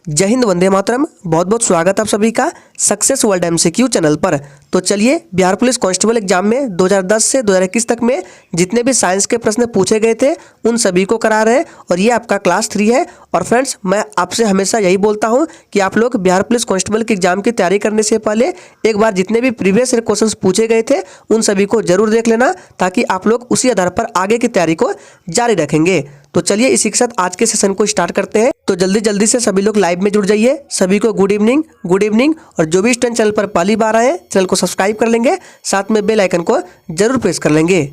जय हिंद, वंदे मातरम। बहुत बहुत स्वागत आप सभी का सक्सेस वर्ल्ड एमसीक्यू चैनल पर। तो चलिए, बिहार पुलिस कांस्टेबल एग्जाम में 2010 से 2021 तक में जितने भी साइंस के प्रश्न पूछे गए थे उन सभी को करा रहे हैं और ये आपका क्लास 3 है। और फ्रेंड्स, मैं आपसे हमेशा यही बोलता हूं कि आप लोग बिहार पुलिस कांस्टेबल के एग्जाम की तैयारी करने से पहले एक बार जितने भी प्रीवियस क्वेश्चन पूछे गए थे उन सभी को जरूर देख लेना, ताकि आप लोग उसी आधार पर आगे की तैयारी को जारी रखेंगे। तो चलिए, इसी के साथ आज के सेशन को स्टार्ट करते हैं। तो जल्दी जल्दी से सभी लोग लाइव में जुड़ जाइए। सभी को गुड इवनिंग। और जो भी स्टूडेंट चैनल पर पहली बार आए, चैनल को सब्सक्राइब कर लेंगे, साथ में बेल आइकन को जरूर प्रेस कर लेंगे।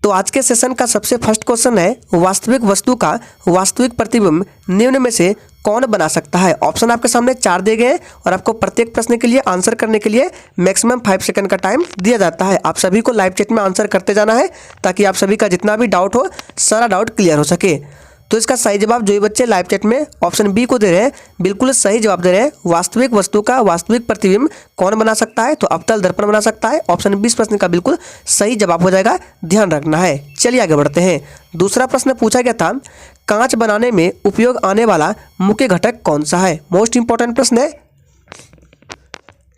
तो आज के सेशन का सबसे फर्स्ट क्वेश्चन है, वास्तविक वस्तु का वास्तविक प्रतिबिंब निम्न में से कौन बना सकता है। ऑप्शन आपके सामने 4 दिए गए हैं और आपको प्रत्येक प्रश्न के लिए आंसर करने के लिए मैक्सिमम 5 सेकंड का टाइम दिया जाता है। आप सभी को लाइव चैट में आंसर करते जाना है, ताकि आप सभी का जितना भी डाउट हो सारा डाउट क्लियर हो सके। तो इसका सही जवाब जो ये बच्चे लाइव चैट में ऑप्शन बी को दे रहे हैं, बिल्कुल सही जवाब दे रहे हैं। वास्तविक वस्तु का वास्तविक प्रतिबिंब कौन बना सकता है, तो अवतल दर्पण बना सकता है। ऑप्शन 20 प्रश्न का बिल्कुल सही जवाब हो जाएगा, ध्यान रखना है। चलिए आगे बढ़ते हैं। दूसरा प्रश्न पूछा गया था, कांच बनाने में उपयोग आने वाला मुख्य घटक कौन सा है। मोस्ट इंपॉर्टेंट प्रश्न है,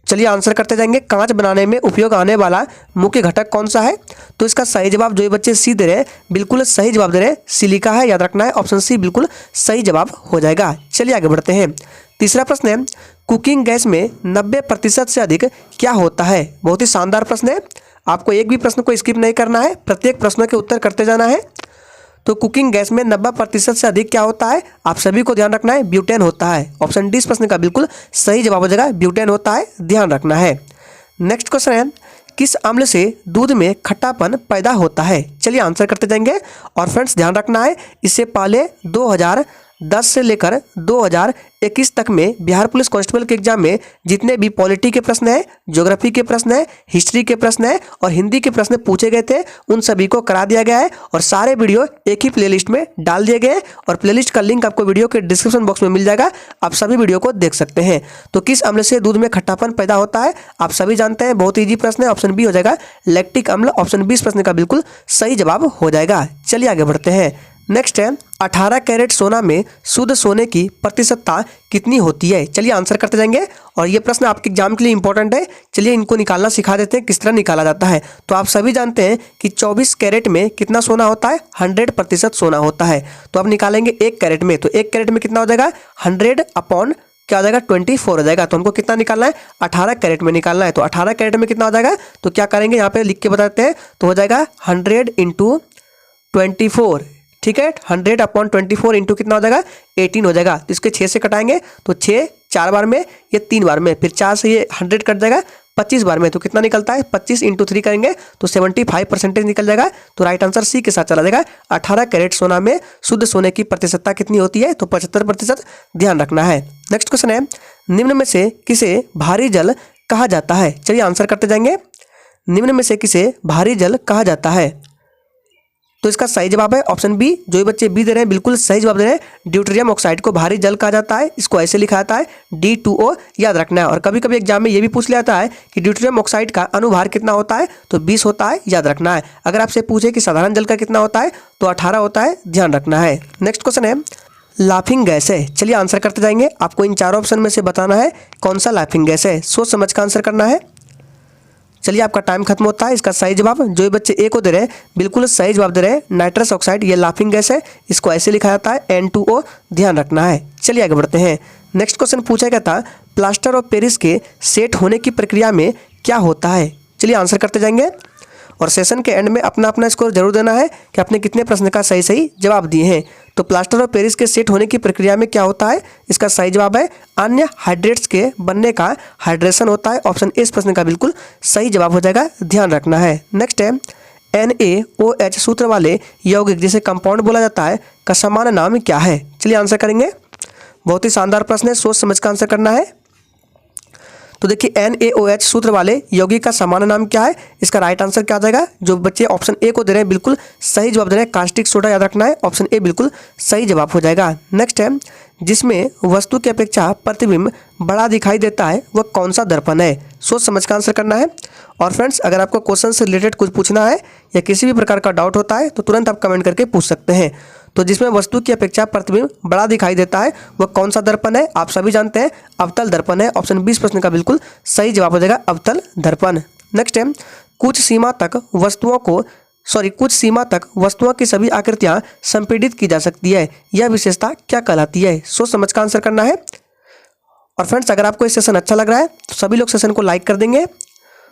चलिए आंसर करते जाएंगे। कांच बनाने में उपयोग आने वाला मुख्य घटक कौन सा है, तो इसका सही जवाब जो ये बच्चे सी दे रहे हैं, बिल्कुल सही जवाब दे रहे हैं, सिलिका है, याद रखना है। ऑप्शन सी बिल्कुल सही जवाब हो जाएगा। चलिए आगे बढ़ते हैं। तीसरा प्रश्न है, कुकिंग गैस में 90% से अधिक क्या होता है। बहुत ही शानदार प्रश्न है, आपको एक भी प्रश्न को स्किप नहीं करना है, प्रत्येक प्रश्नों के उत्तर करते जाना है। तो कुकिंग गैस में 90% से अधिक क्या होता है, आप सभी को ध्यान रखना है, ब्यूटेन होता है। ऑप्शन डी इस प्रश्न का बिल्कुल सही जवाब हो जाएगा, ब्यूटेन होता है, ध्यान रखना है। नेक्स्ट क्वेश्चन है, किस अम्ल से दूध में खट्टापन पैदा होता है। चलिए आंसर करते जाएंगे। और फ्रेंड्स ध्यान रखना है, इससे पहले 2010 से लेकर 2021 तक में बिहार पुलिस कांस्टेबल के एग्जाम में जितने भी पॉलिटी के प्रश्न है, ज्योग्राफी के प्रश्न है, हिस्ट्री के प्रश्न है और हिंदी के प्रश्न पूछे गए थे, उन सभी को करा दिया गया है और सारे वीडियो एक ही प्लेलिस्ट में डाल दिए गए और प्लेलिस्ट का लिंक आपको वीडियो के डिस्क्रिप्शन बॉक्स में मिल जाएगा, आप सभी वीडियो को देख सकते हैं। तो किस अम्ल से दूध में खट्टापन पैदा होता है, आप सभी जानते हैं, बहुत ईजी प्रश्न है। ऑप्शन बी हो जाएगा, लैक्टिक अम्ल। ऑप्शन 20 प्रश्न का बिल्कुल सही जवाब हो जाएगा। चलिए आगे बढ़ते हैं। नेक्स्ट है, 18 कैरेट सोना में शुद्ध सोने की प्रतिशतता कितनी होती है। चलिए आंसर करते जाएंगे और ये प्रश्न आपके एग्जाम के लिए इंपॉर्टेंट है। चलिए इनको निकालना सिखा देते हैं, किस तरह निकाला जाता है। तो आप सभी जानते हैं कि 24 कैरेट में कितना सोना होता है, 100% सोना होता है। तो अब निकालेंगे 1 कैरेट में, तो 1 कैरेट में कितना हो जाएगा, 100 अपॉन क्या हो जाएगा, 24 हो जाएगा। तो हमको कितना निकालना है, 18 कैरेट में निकालना है। तो 18 कैरेट में कितना हो जाएगा, तो क्या करेंगे, यहाँ पे लिख के बताते हैं। तो हो जाएगा 100 × 24, ठीक है। 100 अपॉन 24 इंटू कितना हो जाएगा, 18 हो जाएगा। तो इसके 6 से कटाएंगे, तो 6 4 बार में, ये 3 बार में, फिर 4 से ये 100 कट जाएगा 25 बार में। तो कितना निकलता है, 25 × 3 करेंगे तो 75% निकल जाएगा। तो राइट आंसर सी के साथ चला जाएगा। 18 कैरेट सोना में शुद्ध सोने की प्रतिशतता कितनी होती है, तो 75%, ध्यान रखना है। नेक्स्ट क्वेश्चन है, निम्न में से किसे भारी जल कहा जाता है। चलिए आंसर करते जाएंगे। निम्न में से किसे भारी जल कहा जाता है, तो इसका सही जवाब है ऑप्शन बी। जो ये बच्चे बी दे रहे हैं बिल्कुल सही जवाब दे रहे हैं। ड्यूटेरियम ऑक्साइड को भारी जल कहा जाता है, इसको ऐसे लिखा जाता है D2O, याद रखना है। और कभी कभी एग्जाम में ये भी पूछ लिया जाता है कि ड्यूटेरियम ऑक्साइड का अनुभार कितना होता है, तो 20 होता है, याद रखना है। अगर आपसे पूछे कि साधारण जल का कितना होता है, तो 18 होता है, ध्यान रखना है। नेक्स्ट क्वेश्चन है, लाफिंग गैस है। चलिए आंसर करते जाएंगे। आपको इन 4 ऑप्शन में से बताना है कौन सा लाफिंग गैस है, सोच समझ का आंसर करना है। चलिए आपका टाइम खत्म होता है। इसका सही जवाब जो ये बच्चे ए को दे रहे हैं बिल्कुल सही जवाब दे रहे हैं, नाइट्रस ऑक्साइड, ये लाफिंग गैस है, इसको ऐसे लिखा जाता है N2O, ध्यान रखना है। चलिए आगे बढ़ते हैं। नेक्स्ट क्वेश्चन पूछा गया था, प्लास्टर ऑफ पेरिस के सेट होने की प्रक्रिया में क्या होता है। चलिए आंसर करते जाएंगे और सेशन के एंड में अपना अपना स्कोर जरूर देना है कि आपने कितने प्रश्न का सही सही जवाब दिए हैं। तो प्लास्टर ऑफ पेरिस के सेट होने की प्रक्रिया में क्या होता है, इसका सही जवाब है अन्य हाइड्रेट्स के बनने का हाइड्रेशन होता है। ऑप्शन ए इस प्रश्न का बिल्कुल सही जवाब हो जाएगा, ध्यान रखना है। नेक्स्ट है, NaOH सूत्र वाले यौगिक जिसे कंपाउंड बोला जाता है का सामान्य नाम क्या है। चलिए आंसर करेंगे। बहुत ही शानदार प्रश्न है, सोच समझ का आंसर करना है। तो देखिए NaOH सूत्र वाले यौगिक का सामान्य नाम क्या है, इसका राइट आंसर क्या आ जाएगा। जो बच्चे ऑप्शन ए को दे रहे हैं बिल्कुल सही जवाब दे रहे हैं, कास्टिक सोडा, याद रखना है। ऑप्शन ए बिल्कुल सही जवाब हो जाएगा। नेक्स्ट है, जिसमें वस्तु की अपेक्षा प्रतिबिंब बड़ा दिखाई देता है वह कौन सा दर्पण है, सोच समझ का आंसर करना है। और फ्रेंड्स, अगर आपको क्वेश्चन से रिलेटेड कुछ पूछना है या किसी भी प्रकार का डाउट होता है तो तुरंत आप कमेंट करके पूछ सकते हैं। तो जिसमें वस्तु की अपेक्षा प्रतिबिंब बड़ा दिखाई देता है वह कौन सा दर्पण है? आप सभी जानते हैं अवतल दर्पण है। ऑप्शन 20 प्रश्न का बिल्कुल सही जवाब हो जाएगा अवतल दर्पण। नेक्स्ट है, कुछ सीमा तक वस्तुओं की सभी आकृतियां संपीड़ित की जा सकती है, यह विशेषता क्या कहलाती है? सोच समझ कर आंसर करना है। और फ्रेंड्स, अगर आपको ये सेशन अच्छा लग रहा है तो सभी लोग सेशन को लाइक कर देंगे।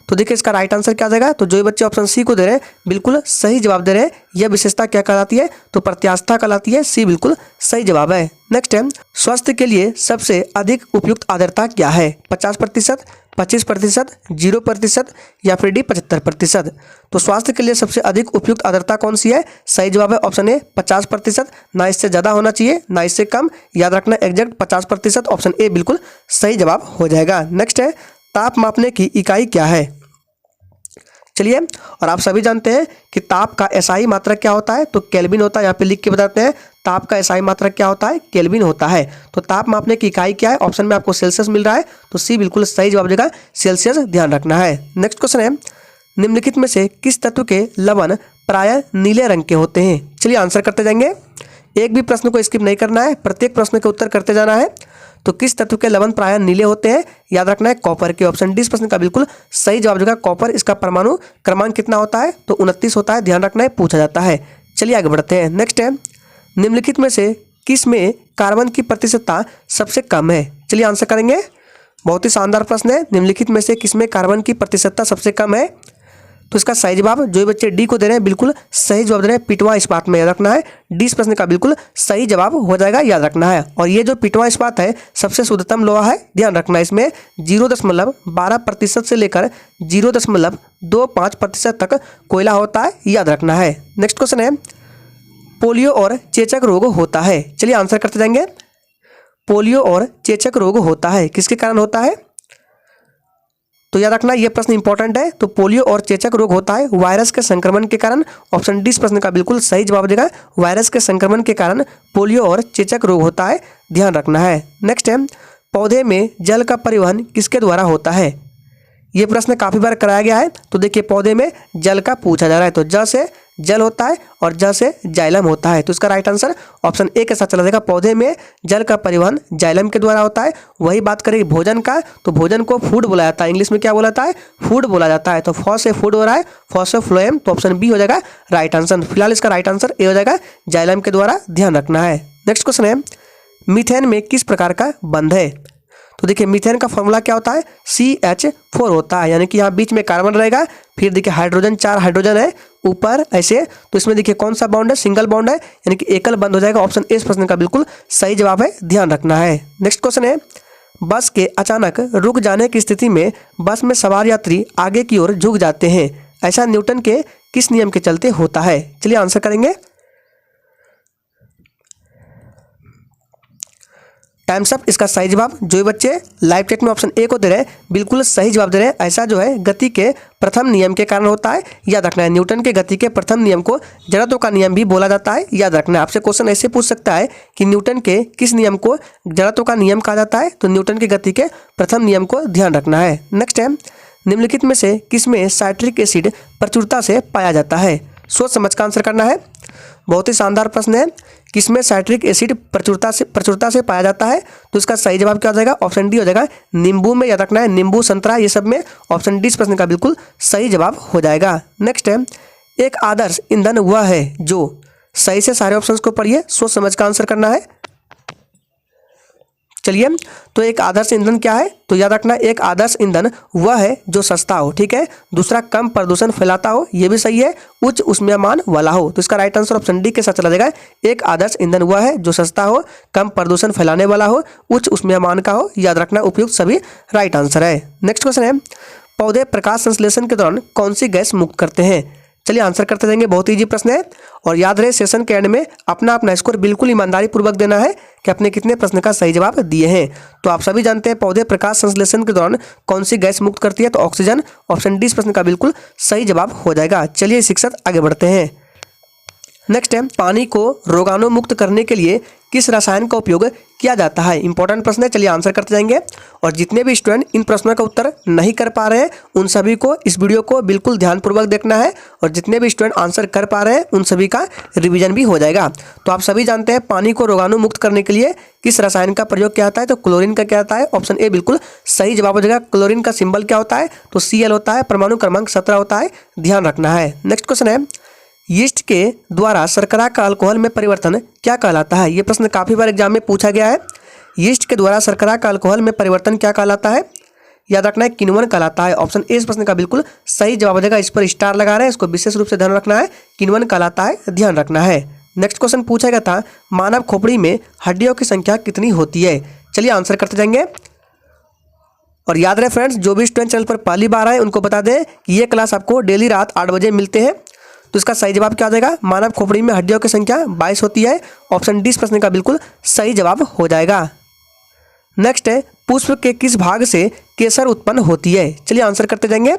तो देखिए इसका राइट आंसर क्या आ जाएगा। तो जो बच्चे ऑप्शन सी को दे रहे हैं बिल्कुल सही जवाब दे रहे हैं। यह विशेषता क्या कहलाती है? तो प्रत्यास्थता कहलाती है। सी बिल्कुल सही जवाब है। नेक्स्ट है, स्वास्थ्य के लिए सबसे अधिक उपयुक्त आर्द्रता क्या है? 50%, 25%, 0% या फिर डी 75%। तो स्वास्थ्य के लिए सबसे अधिक उपयुक्त आर्द्रता कौन सी है? सही जवाब है ऑप्शन ए 50%। ना इससे ज़्यादा होना चाहिए ना इससे कम, याद रखना एग्जैक्ट 50%। ऑप्शन ए बिल्कुल सही जवाब हो जाएगा। नेक्स्ट है, ताप मापने की इकाई क्या है? चलिए, और आप सभी जानते हैं कि ताप का एसआई मात्रक क्या होता है? तो केल्विन होता है। यहाँ पे लिख के बताते हैं ताप का एसआई मात्रक क्या होता है? केल्विन होता है। तो ताप मापने की इकाई क्या है? ऑप्शन में आपको सेल्सियस मिल रहा है, तो सी बिल्कुल सही जवाब देगा सेल्सियस, ध्यान रखना है। नेक्स्ट क्वेश्चन है, निम्नलिखित में से किस तत्व के लवण प्रायः नीले रंग के होते हैं? चलिए आंसर करते जाएंगे, एक भी प्रश्न को स्किप नहीं करना है, प्रत्येक प्रश्न के उत्तर करते जाना है। तो किस तत्व के लवण प्रायः नीले होते हैं? याद रखना है कॉपर के। ऑप्शन डी प्रश्न का बिल्कुल सही जवाब देगा कॉपर। इसका परमाणु क्रमांक कितना होता है? तो 29 होता है, ध्यान रखना है, पूछा जाता है। चलिए आगे बढ़ते हैं। नेक्स्ट है, निम्नलिखित में से किस में कार्बन की प्रतिशतता सबसे कम है? चलिए आंसर करेंगे, बहुत ही शानदार प्रश्न है। निम्नलिखित में से किस में कार्बन की प्रतिशतता सबसे कम है? तो इसका सही जवाब जो बच्चे डी को दे रहे हैं बिल्कुल सही जवाब दे रहे हैं पिटवा इस्पात में, याद रखना है। डी इस प्रश्न का बिल्कुल सही जवाब हो जाएगा, याद रखना है। और ये जो पिटवा इस्पात है सबसे शुद्धतम लोहा है, ध्यान रखना है। इसमें 0.12% से लेकर 0.25% तक कोयला होता है, याद रखना है। नेक्स्ट क्वेश्चन है, पोलियो और चेचक रोग होता है? चलिए आंसर करते जाएंगे। पोलियो और चेचक रोग होता है किसके कारण होता है? तो याद रखना ये प्रश्न इंपॉर्टेंट है। तो पोलियो और चेचक रोग होता है वायरस के संक्रमण के कारण। ऑप्शन डी प्रश्न का बिल्कुल सही जवाब देगा वायरस के संक्रमण के कारण पोलियो और चेचक रोग होता है, ध्यान रखना है। नेक्स्ट है, पौधे में जल का परिवहन किसके द्वारा होता है? ये प्रश्न काफ़ी बार कराया गया है। तो देखिए पौधे में जल का पूछा जा रहा है, तो ज से जल होता है और ज से जाइलम होता है। तो इसका राइट आंसर ऑप्शन ए के साथ चला जाएगा। पौधे में जल का परिवहन जाइलम के द्वारा होता है। वही बात करें भोजन का, तो भोजन को फूड बोला जाता है, इंग्लिश में क्या बोला जाता है? फूड बोला जाता है। तो फ से फूड हो रहा है, फ से फ्लोएम, तो ऑप्शन बी हो जाएगा राइट आंसर। फिलहाल इसका राइट आंसर ए हो जाएगा जाइलम के द्वारा, ध्यान रखना है। नेक्स्ट क्वेश्चन है, मीथेन में किस प्रकार का बंध है? तो देखिए मीथेन का फॉर्मूला क्या होता है? CH4 होता है, यानी कि यहाँ बीच में कार्बन रहेगा, फिर देखिए हाइड्रोजन, 4 हाइड्रोजन है ऊपर ऐसे। तो इसमें देखिए कौन सा बॉन्ड है? सिंगल बॉन्ड है, यानी कि एकल बंद हो जाएगा। ऑप्शन ए इस प्रश्न का बिल्कुल सही जवाब है, ध्यान रखना है। नेक्स्ट क्वेश्चन है, बस के अचानक रुक जाने की स्थिति में बस में सवार यात्री आगे की ओर झुक जाते हैं, ऐसा न्यूटन के किस नियम के चलते होता है? चलिए आंसर करेंगे। टाइम्स अप, इसका सही जवाब जो बच्चे लाइव चैट में ऑप्शन ए को दे रहे हैं बिल्कुल सही जवाब दे रहे हैं। ऐसा जो है गति के प्रथम नियम के कारण होता है, याद रखना है। न्यूटन के गति के प्रथम नियम को जड़त्व का नियम भी बोला जाता है, याद रखना है। आपसे क्वेश्चन ऐसे पूछ सकता है कि न्यूटन के किस नियम को जड़त्व का नियम कहा जाता है? तो न्यूटन के गति के प्रथम नियम को ध्यान रखना है। नेक्स्ट है, निम्नलिखित में से किसमें साइट्रिक एसिड प्रचुरता से पाया जाता है? सोच समझ का आंसर करना है। बहुत ही शानदार प्रश्न है, किसमें साइट्रिक एसिड प्रचुरता से पाया जाता है? तो इसका सही जवाब क्या हो जाएगा? ऑप्शन डी हो जाएगा नींबू में, याद रखना है। नींबू, संतरा, ये सब में ऑप्शन डी इस प्रश्न का बिल्कुल सही जवाब हो जाएगा। नेक्स्ट है, एक आदर्श ईंधन वह है जो, सही से सारे ऑप्शंस को पढ़िए, सोच समझ का आंसर करना है। चलिए, तो एक आदर्श ईंधन क्या है? तो याद रखना एक आदर्श ईंधन वह है जो सस्ता हो, ठीक है। दूसरा, कम प्रदूषण फैलाता हो, ये भी सही है। उच्च ऊष्मायमान वाला हो, तो इसका राइट आंसर ऑप्शन डी के साथ चला जाएगा। एक आदर्श ईंधन वह है जो सस्ता हो, कम प्रदूषण फैलाने वाला हो, उच्च ऊष्मायमान का हो, याद रखना उपयुक्त सभी राइट आंसर है। नेक्स्ट क्वेश्चन है, पौधे प्रकाश संश्लेषण के दौरान कौन सी गैस मुक्त करते हैं? चलिए आंसर करते जाएंगे, बहुत ईजी प्रश्न है। और याद रहे सेशन के एंड में अपना स्कोर बिल्कुल ईमानदारी पूर्वक देना है कि आपने कितने प्रश्न का सही जवाब दिए हैं। तो आप सभी जानते हैं पौधे प्रकाश संश्लेषण के दौरान कौन सी गैस मुक्त करती है? तो ऑक्सीजन। ऑप्शन डी इस प्रश्न का बिल्कुल सही जवाब हो जाएगा। चलिए शिक्षक आगे बढ़ते हैं। नेक्स्ट है, पानी को रोगाणु मुक्त करने के लिए किस रसायन का उपयोग किया जाता है? इंपॉर्टेंट प्रश्न है, चलिए आंसर करते जाएंगे। और जितने भी स्टूडेंट इन प्रश्नों का उत्तर नहीं कर पा रहे हैं उन सभी को इस वीडियो को बिल्कुल ध्यानपूर्वक देखना है, और जितने भी स्टूडेंट आंसर कर पा रहे हैं उन सभी का रिवीजन भी हो जाएगा। तो आप सभी जानते हैं पानी को रोगाणु मुक्त करने के लिए किस रसायन का प्रयोग किया जाता है? तो क्लोरीन का क्या होता है? ऑप्शन ए बिल्कुल सही जवाब हो जाएगा। क्लोरीन का सिंबल क्या होता है? तो Cl होता है। परमाणु क्रमांक 17 होता है, ध्यान रखना है। नेक्स्ट क्वेश्चन है, यीस्ट के द्वारा शर्करा का अल्कोहल में परिवर्तन क्या कहलाता है? ये प्रश्न काफ़ी बार एग्जाम में पूछा गया है। यीस्ट के द्वारा शर्करा का अल्कोहल में परिवर्तन क्या कहलाता है? याद रखना है, किण्वन कहलाता है। ऑप्शन ए इस प्रश्न का बिल्कुल सही जवाब हो जाएगा। इस पर स्टार लगा रहे हैं, इसको विशेष रूप से ध्यान रखना है, किण्वन कहलाता है, ध्यान रखना है। नेक्स्ट क्वेश्चन पूछा गया था, मानव खोपड़ी में हड्डियों की संख्या कितनी होती है? चलिए आंसर करते जाएंगे। और याद रहे फ्रेंड्स, जो भी स्टूडेंट चैनल पर पहली बार आए उनको बता दें कि ये क्लास आपको डेली रात 8 बजे मिलते हैं। तो इसका सही जवाब क्या हो जाएगा? मानव खोपड़ी में हड्डियों की संख्या 22 होती है। ऑप्शन डी इस प्रश्न का बिल्कुल सही जवाब हो जाएगा। नेक्स्ट है, पुष्प के किस भाग से केसर उत्पन्न होती है? चलिए आंसर करते जाएंगे।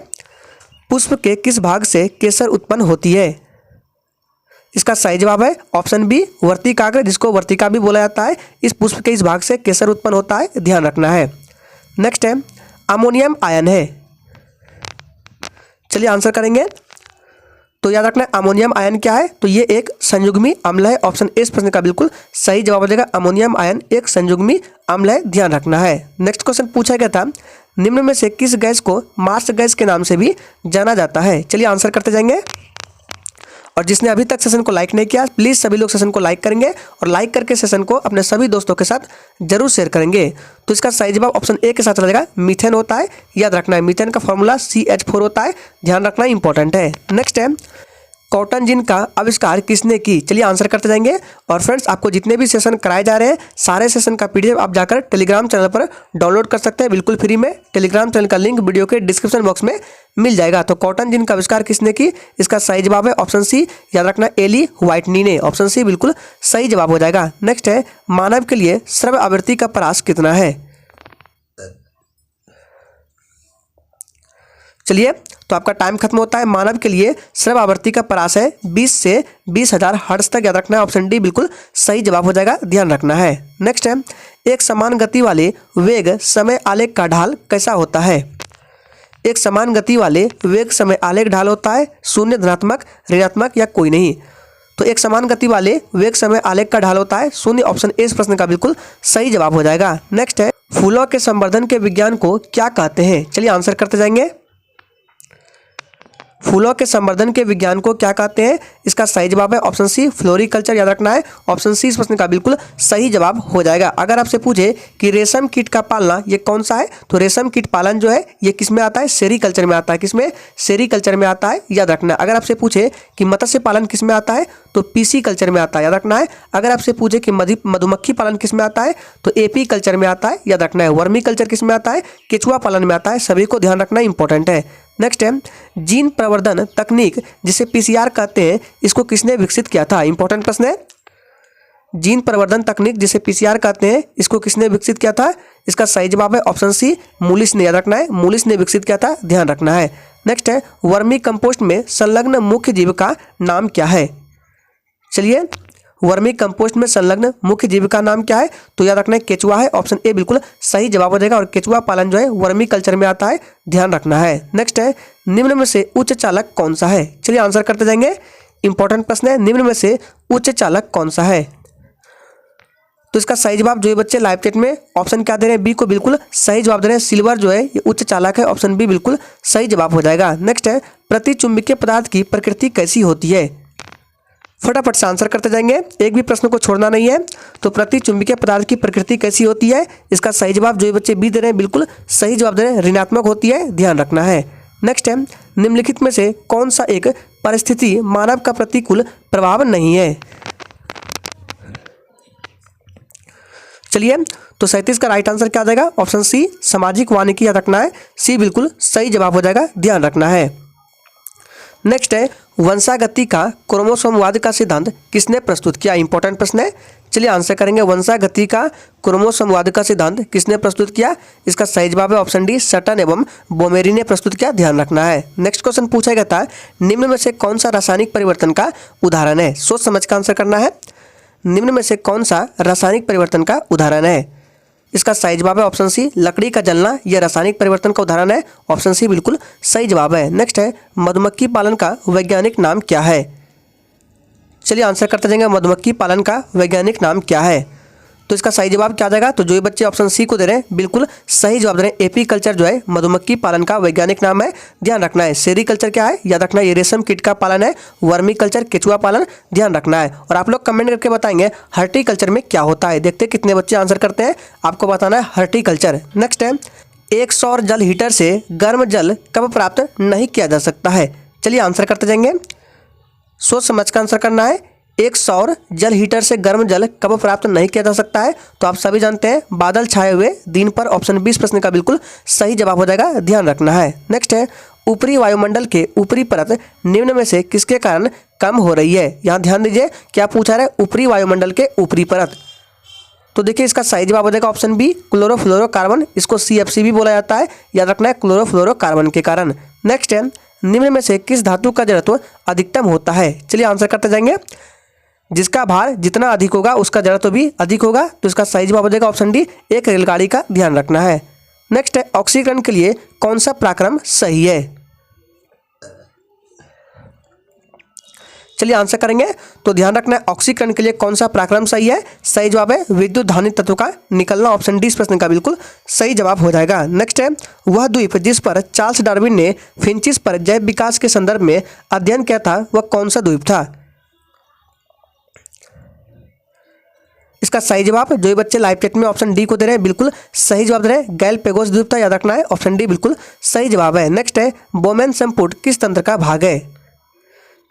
पुष्प के किस भाग से केसर उत्पन्न होती है? इसका सही जवाब है ऑप्शन बी, वर्तिकाग्र, जिसको वर्तिका भी बोला जाता है। इस पुष्प के इस भाग से केसर उत्पन्न होता है, ध्यान रखना है। नेक्स्ट है, अमोनियम आयन है। चलिए आंसर करेंगे। तो याद रखना है, अमोनियम आयन क्या है? तो ये एक संयुग्मी अम्ल है। ऑप्शन ए इस प्रश्न का बिल्कुल सही जवाब हो जाएगा। अमोनियम आयन एक संयुग्मी अम्ल है, ध्यान रखना है। नेक्स्ट क्वेश्चन पूछा गया था, निम्न में से किस गैस को मार्स गैस के नाम से भी जाना जाता है? चलिए आंसर करते जाएंगे। और जिसने अभी तक सेशन को लाइक नहीं किया, प्लीज़ सभी लोग सेशन को लाइक करेंगे और लाइक करके सेशन को अपने सभी दोस्तों के साथ जरूर शेयर करेंगे। तो इसका सही जवाब ऑप्शन ए के साथ चला जाएगा, मीथेन होता है। याद रखना है, मीथेन का फॉर्मूला CH4 होता है, ध्यान रखना इंपॉर्टेंट है। नेक्स्ट है, कॉटन जिन का आविष्कार किसने की? चलिए आंसर करते जाएंगे। और फ्रेंड्स, आपको जितने भी सेशन कराए जा रहे हैं सारे सेशन का PDF आप जाकर टेलीग्राम चैनल पर डाउनलोड कर सकते हैं बिल्कुल फ्री में। टेलीग्राम चैनल का लिंक वीडियो के डिस्क्रिप्शन बॉक्स में मिल जाएगा। तो कॉटन जिन का आविष्कार किसने की? इसका सही जवाब है ऑप्शन सी, याद रखना, एली व्हाइटनी ने। ऑप्शन सी बिल्कुल सही जवाब हो जाएगा। नेक्स्ट है, मानव के लिए श्रव्य आवृत्ति का परास कितना है? चलिए, तो आपका टाइम खत्म होता है। मानव के लिए श्रव्य आवृत्ति का परास है 20 से 20,000 हर्ट्ज तक, याद रखना है। ऑप्शन डी बिल्कुल सही जवाब हो जाएगा, ध्यान रखना है। नेक्स्ट है, एक समान गति वाले वेग समय आलेख का ढाल कैसा होता है? एक समान गति वाले वेग समय आलेख ढाल होता है शून्य, धनात्मक, ऋणात्मक या कोई नहीं। तो एक समान गति वाले वेग समय आलेख का ढाल होता है शून्य। ऑप्शन ए इस प्रश्न का बिल्कुल सही जवाब हो जाएगा। नेक्स्ट है, फूलों के संवर्धन के विज्ञान को क्या कहते हैं? चलिए आंसर करते जाएंगे। फूलों के संवर्धन के विज्ञान को क्या कहते हैं? इसका सही जवाब है ऑप्शन सी, फ्लोरिकल्चर, याद रखना है। ऑप्शन सी इस प्रश्न का बिल्कुल सही जवाब हो जाएगा। अगर आपसे पूछे कि रेशम कीट का पालना ये कौन सा है, तो रेशम कीट पालन जो है ये किस में आता है? सेरीकल्चर में आता है। किसमें? सेरीकल्चर में आता है, याद रखना है। अगर आपसे पूछे कि मत्स्य पालन किस में आता है, तो PC कल्चर में आता है, याद रखना है। अगर आपसे पूछे कि मधुमक्खी पालन किस में आता है, तो AP कल्चर में आता है, याद रखना है। वर्मी कल्चर किस में आता है? केचुआ पालन में आता है। सभी को ध्यान रखना इंपॉर्टेंट है। नेक्स्ट है, जीन प्रवर्धन तकनीक जिसे PCR कहते हैं, इसको किसने विकसित किया था? इंपॉर्टेंट प्रश्न है। जीन प्रवर्धन तकनीक जिसे PCR कहते हैं, इसको किसने विकसित किया था? इसका सही जवाब है ऑप्शन सी, मूलिस ने, याद रखना है। मूलिस ने विकसित किया था, ध्यान रखना है। नेक्स्ट है, वर्मी कंपोस्ट में संलग्न मुख्य जीव का नाम क्या है? चलिए, वर्मी कंपोस्ट में संलग्न मुख्य जीव का नाम क्या है? तो याद रखना है, केचुआ है। ऑप्शन ए बिल्कुल सही जवाब हो जाएगा। और केचुआ पालन जो है वर्मी कल्चर में आता है, ध्यान रखना है। नेक्स्ट है, निम्न में से उच्च चालक कौन सा है? चलिए आंसर करते जाएंगे। इंपॉर्टेंट प्रश्न है, निम्न में से उच्च चालक कौन सा है? तो इसका सही जवाब जो ये बच्चे लाइव चैट में ऑप्शन क्या दे रहे हैं? बी को बिल्कुल सही जवाब दे रहे हैं। सिल्वर जो है ये उच्च चालक है। ऑप्शन बी बिल्कुल सही जवाब हो जाएगा। नेक्स्ट है, प्रतिचुंबकीय पदार्थ की प्रकृति कैसी होती है? फटाफट से आंसर करते जाएंगे, एक भी प्रश्न को छोड़ना नहीं है। तो प्रतिचुंबकीय पदार्थ की प्रकृति कैसी होती है? इसका सही जवाब जो ये बच्चे बी दे रहे हैं बिल्कुल सही जवाब दे रहे हैं, ऋणात्मक होती है, ध्यान रखना है। नेक्स्ट है, निम्नलिखित में से कौन सा एक परिस्थिति मानव का प्रतिकूल प्रभाव नहीं है? चलिए, तो 37 का राइट आंसर क्या आ जाएगा? ऑप्शन सी, सामाजिक वानिकी, याद रखना है। सी बिल्कुल सही जवाब हो जाएगा, ध्यान रखना है। नेक्स्ट है, वंशागति का क्रोमोसोमवाद का सिद्धांत किसने प्रस्तुत किया? इंपॉर्टेंट प्रश्न है। चलिए आंसर करेंगे। वंशागति का क्रोमोसोमवाद का सिद्धांत किसने प्रस्तुत किया? इसका सही जवाब है ऑप्शन डी, सटन एवं बोमेरी ने प्रस्तुत किया, ध्यान रखना है। नेक्स्ट क्वेश्चन पूछा गया था, निम्न में से कौन सा रासायनिक परिवर्तन का उदाहरण है? सोच समझ कर आंसर करना है। निम्न में से कौन सा रासायनिक परिवर्तन का उदाहरण है? इसका सही जवाब है ऑप्शन सी, लकड़ी का जलना। यह रासायनिक परिवर्तन का उदाहरण है। ऑप्शन सी बिल्कुल सही जवाब है। नेक्स्ट है, मधुमक्खी पालन का वैज्ञानिक नाम क्या है? चलिए आंसर करते जाएंगे, मधुमक्खी पालन का वैज्ञानिक नाम क्या है? तो इसका सही जवाब क्या आ जाएगा? तो जो ये बच्चे ऑप्शन सी को दे रहे हैं बिल्कुल सही जवाब दे रहे हैं। एपीकल्चर जो है मधुमक्खी पालन का वैज्ञानिक नाम है, ध्यान रखना है। सेरीकल्चर क्या है? याद रखना है, ये रेशम कीट का पालन है। वर्मी कल्चर केचुआ पालन, ध्यान रखना है। और आप लोग कमेंट करके बताएंगे हर्टिकल्चर में क्या होता है। देखते हैं कितने बच्चे आंसर करते हैं, आपको बताना है हर्टिकल्चर। नेक्स्ट है, एक सौर जल हीटर से गर्म जल कब प्राप्त नहीं किया जा सकता है? चलिए आंसर करते जाएंगे, सोच समझ कर आंसर करना है। एक सौर जल हीटर से गर्म जल कब प्राप्त नहीं किया जा सकता है? तो आप सभी जानते हैं, बादल छाए हुए दिन पर। ऑप्शन 20 प्रश्न का बिल्कुल सही जवाब हो जाएगा, ध्यान रखना है। नेक्स्ट है, ऊपरी वायुमंडल के ऊपरी परत निम्न में से किसके कारण कम हो रही है? यहाँ ध्यान दीजिए, क्या पूछा रहा है? ऊपरी वायुमंडल के ऊपरी परत। तो देखिए इसका सही जवाब हो जाएगा ऑप्शन बी, क्लोरोफ्लोरोकार्बन। इसको CFC भी बोला जाता है, याद रखना है, क्लोरोफ्लोरोकार्बन के कारण। नेक्स्ट है, निम्न में से किस धातु का जड़त्व अधिकतम होता है? चलिए आंसर करते जाएंगे। जिसका भार जितना अधिक होगा उसका जड़त्व भी अधिक होगा। तो इसका सही जवाब हो जाएगा ऑप्शन डी, एक रेलगाड़ी का, ध्यान रखना है। नेक्स्ट है, ऑक्सीकरण के लिए कौन सा पराक्रम सही है? चलिए आंसर करेंगे। तो ध्यान रखना है, ऑक्सीकरण के लिए कौन सा पराक्रम सही है? सही जवाब है विद्युत धानित तत्व का निकलना। ऑप्शन डी इस प्रश्न का बिल्कुल सही जवाब हो जाएगा। नेक्स्ट है, वह द्वीप जिस पर चार्ल्स डार्विन ने फिंचिस पर जैव विकास के संदर्भ में अध्ययन किया था, वह कौन सा द्वीप था? इसका सही जवाब, जो ये बच्चे लाइव चैट में ऑप्शन डी को दे रहे हैं बिल्कुल सही जवाब दे रहे हैं, गैलपेगोस द्वीप था, याद रखना है। ऑप्शन डी बिल्कुल सही जवाब है। नेक्स्ट है, बोमेन संपुट किस तंत्र का भाग है?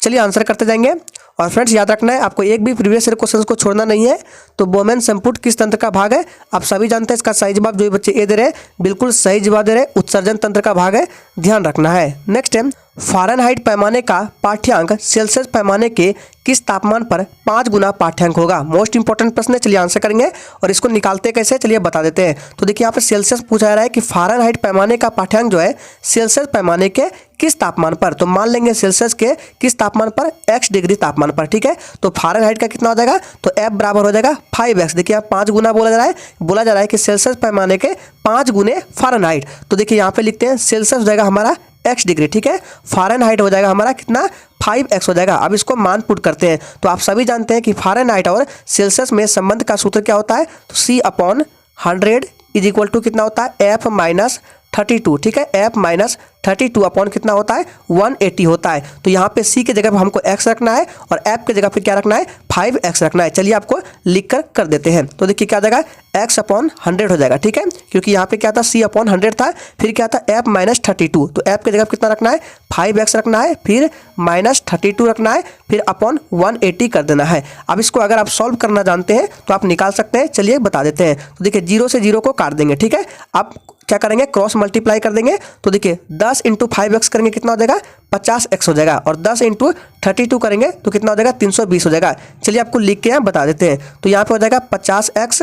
चलिए आंसर करते जाएंगे। और फ्रेंड्स याद रखना है, आपको एक भी प्रीवियस ईयर क्वेश्चन को छोड़ना नहीं है। तो बोमेन संपुट किस तंत्र का भाग है? आप सभी जानते हैं, इसका सही जवाब जो ये बच्चे ए दे रहे हैं बिल्कुल सही जवाब दे रहे हैं, उत्सर्जन तंत्र का भाग है, ध्यान रखना है। नेक्स्ट है, फ़ारेनहाइट पैमाने का पाठ्यांक सेल्सियस पैमाने के किस तापमान पर 5 गुना पाठ्यांक होगा? मोस्ट इंपॉर्टेंट प्रश्न है, चलिए आंसर करेंगे। और इसको निकालते कैसे, चलिए बता देते हैं। तो देखिए यहाँ पर सेल्सियस पूछा जा रहा है कि फ़ारेनहाइट पैमाने का पाठ्यांक जो है सेल्सियस पैमाने के किस तापमान पर? तो मान लेंगे सेल्सियस के किस तापमान पर? x डिग्री तापमान पर, ठीक है। तो फ़ारेनहाइट का कितना हो जाएगा? तो F बराबर हो जाएगा 5x। देखिए यहाँ 5 गुना बोला जा रहा है कि सेल्सियस पैमाने के 5 गुने फ़ारेनहाइट। तो देखिए यहाँ पे लिखते हैं, सेल्सियस हो जाएगा हमारा x डिग्री, ठीक है। फ़ारेनहाइट हो जाएगा हमारा कितना? 5x हो जाएगा। अब इसको मान पुट करते हैं। तो आप सभी जानते हैं कि फ़ारेनहाइट और सेल्सियस में संबंध का सूत्र क्या होता है? तो C/100 इज इक्वल टू कितना होता है? F-32, ठीक है। F-32 अपॉन कितना होता है? 180 होता है। तो यहाँ पे C की जगह पर हमको x रखना है और F की जगह पे क्या रखना है? 5x रखना है। चलिए आपको लिख कर देते हैं। तो देखिए क्या आ जाएगा? x/100 हो जाएगा, ठीक है। क्योंकि यहाँ पे क्या था? C/100 था, फिर क्या था? F-32। तो F की जगह कितना रखना है? 5x रखना है, फिर -32 रखना है, फिर अपॉन 180 कर देना है। अब इसको अगर आप सॉल्व करना जानते हैं तो आप निकाल सकते हैं। चलिए बता देते हैं। तो देखिए 0 से 0 को काट देंगे, ठीक है। आप क्या करेंगे? क्रॉस मल्टीप्लाई कर देंगे। तो देखिए 10 × 5x करेंगे कितना हो जाएगा? 50x हो जाएगा। और 10 × 32 करेंगे तो कितना हो जाएगा? 320 हो जाएगा। चलिए आपको लिख के यहाँ बता देते हैं। तो यहाँ पे हो जाएगा 50x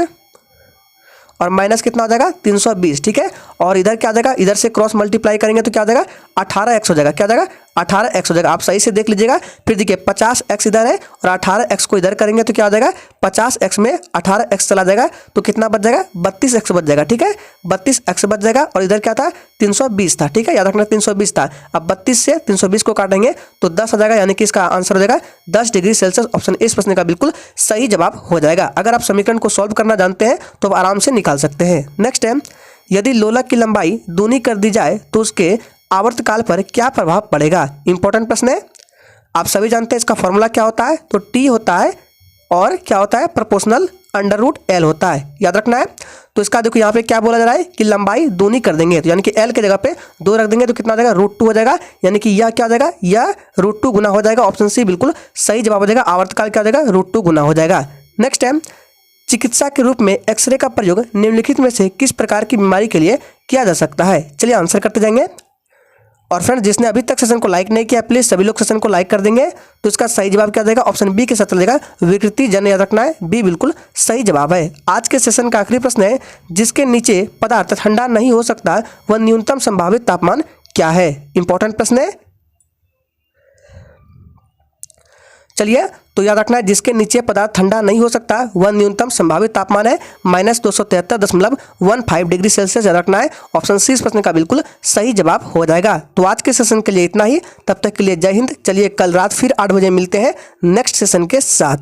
और माइनस कितना हो जाएगा? 320, ठीक है। और इधर क्या आ जाएगा? इधर से क्रॉस मल्टीप्लाई करेंगे तो क्या आ जाएगा? 18x हो जाएगा। क्या आ जाएगा? 18x हो जाएगा। आप सही से देख लीजिएगा। फिर देखिए 50x इधर है और 18x को इधर करेंगे तो क्या हो जाएगा? 50x में 18x चला जाएगा तो कितना बच जाएगा? 32x बच जाएगा, ठीक है। 32x बच जाएगा। और इधर क्या था? 320 था, ठीक है। याद रखना 320 था। अब 32 से 320 को काटेंगे तो 10 आ जाएगा, यानी कि इसका आंसर हो जाएगा 10 डिग्री सेल्सियस। ऑप्शन इस प्रश्न का बिल्कुल सही जवाब हो जाएगा। अगर आप समीकरण को सॉल्व करना जानते हैं तो आप आराम से निकाल सकते हैं। नेक्स्ट है, यदि लोलक की लंबाई दूनी कर दी जाए तो उसके आवर्तकाल पर क्या प्रभाव पड़ेगा? इंपॉर्टेंट प्रश्न है। आप सभी जानते हैं इसका फॉर्मूला क्या होता है? तो T होता है और क्या होता है? प्रोपोर्शनल √L होता है, याद रखना है। तो इसका देखो यहाँ पे क्या बोला जा रहा है कि लंबाई दूनी कर देंगे, तो यानी कि L के जगह पे 2 रख देंगे तो कितना हो जाएगा? √2 हो जाएगा। यानी कि यह क्या हो जाएगा? यह √2 गुना हो जाएगा। ऑप्शन सी बिल्कुल सही जवाब हो जाएगा। आवर्तकाल क्या हो जाएगा? √2 गुना हो जाएगा। नेक्स्ट है, चिकित्सा के रूप में एक्सरे का प्रयोग निम्नलिखित में से किस प्रकार की बीमारी के लिए किया जा सकता है? चलिए आंसर करते जाएंगे। और फ्रेंड जिसने अभी तक सेशन को लाइक नहीं किया प्लीज सभी लोग सेशन को लाइक कर देंगे। तो इसका सही जवाब क्या देगा, ऑप्शन बी के साथ चलेगा, विकृति जन्य, याद रखना है, बी बिल्कुल सही जवाब है। आज के सेशन का आखिरी प्रश्न है, जिसके नीचे पदार्थ ठंडा नहीं हो सकता वह न्यूनतम संभावित तापमान क्या है। इंपॉर्टेंट प्रश्न है, चलिए तो याद रखना है, जिसके नीचे पदार्थ ठंडा नहीं हो सकता वह न्यूनतम संभावित तापमान है -273.15 डिग्री सेल्सियस, याद रखना है। ऑप्शन सी इस प्रश्न का बिल्कुल सही जवाब हो जाएगा। तो आज के सेशन के लिए इतना ही, तब तक के लिए जय हिंद। चलिए कल रात फिर 8 बजे मिलते हैं नेक्स्ट सेशन के साथ।